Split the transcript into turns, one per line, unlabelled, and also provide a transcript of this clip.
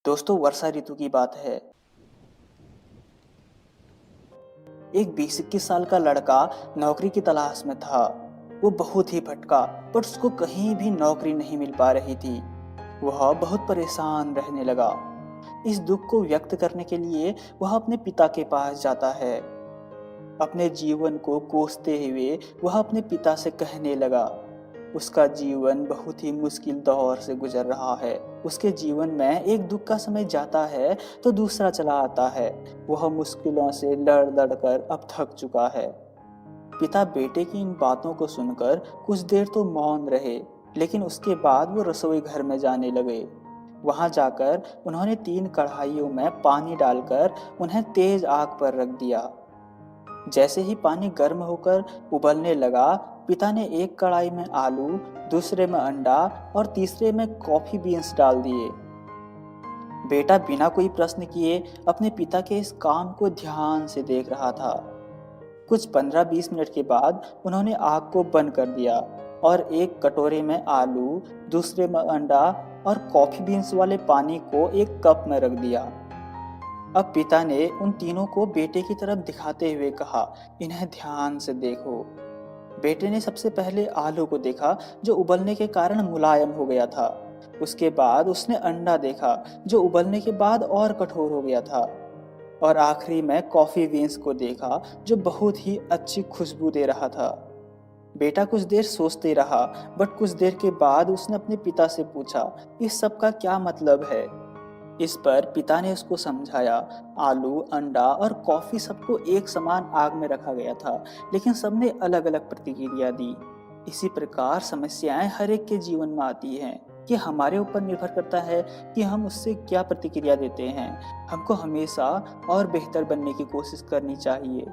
दोस्तों, वर्षा ऋतु की बात है। एक 20-21 साल का लड़का नौकरी की तलाश में था। वो बहुत ही भटका, पर उसको कहीं भी नौकरी नहीं मिल पा रही थी। वह बहुत परेशान रहने लगा। इस दुख को व्यक्त करने के लिए वह अपने पिता के पास जाता है। अपने जीवन को कोसते हुए वह अपने पिता से कहने लगा, उसका जीवन बहुत ही मुश्किल दौर से गुजर रहा है। उसके जीवन में एक दुख का समय जाता है तो दूसरा चला आता है। वह मुश्किलों से लड़ लड़ कर अब थक चुका है। पिता बेटे की इन बातों को सुनकर कुछ देर तो मौन रहे, लेकिन उसके बाद वो रसोई घर में जाने लगे। वहां जाकर उन्होंने 3 कढ़ाइयों में पानी डालकर उन्हें तेज आग पर रख दिया। जैसे ही पानी गर्म होकर उबलने लगा, पिता ने एक कढ़ाई में आलू, दूसरे में अंडा और तीसरे में कॉफी बीन्स डाल दिए। बेटा बिना कोई प्रश्न किए अपने पिता के इस काम को ध्यान से देख रहा था। कुछ 15-20 मिनट के बाद उन्होंने आग को बंद कर दिया और एक कटोरे में आलू, दूसरे में अंडा और कॉफी बीन्स वाले पानी को एक कप में रख दिया। अब पिता ने उन तीनों को बेटे की तरफ दिखाते हुए कहा, इन्हें ध्यान से देखो। बेटे ने सबसे पहले आलू को देखा, जो उबलने के कारण मुलायम हो गया था। उसके बाद उसने अंडा देखा, जो उबलने के बाद और कठोर हो गया था। और आखिरी में कॉफी बीन्स को देखा, जो बहुत ही अच्छी खुशबू दे रहा था। बेटा कुछ देर सोचते रहा, बट कुछ देर के बाद उसने अपने पिता से पूछा, इस सब का क्या मतलब है? इस पर पिता ने उसको समझाया, आलू, अंडा और कॉफी सबको एक समान आग में रखा गया था, लेकिन सबने अलग अलग प्रतिक्रिया दी। इसी प्रकार समस्याएं हर एक के जीवन में आती हैं। कि हमारे ऊपर निर्भर करता है कि हम उससे क्या प्रतिक्रिया देते हैं। हमको हमेशा और बेहतर बनने की कोशिश करनी चाहिए।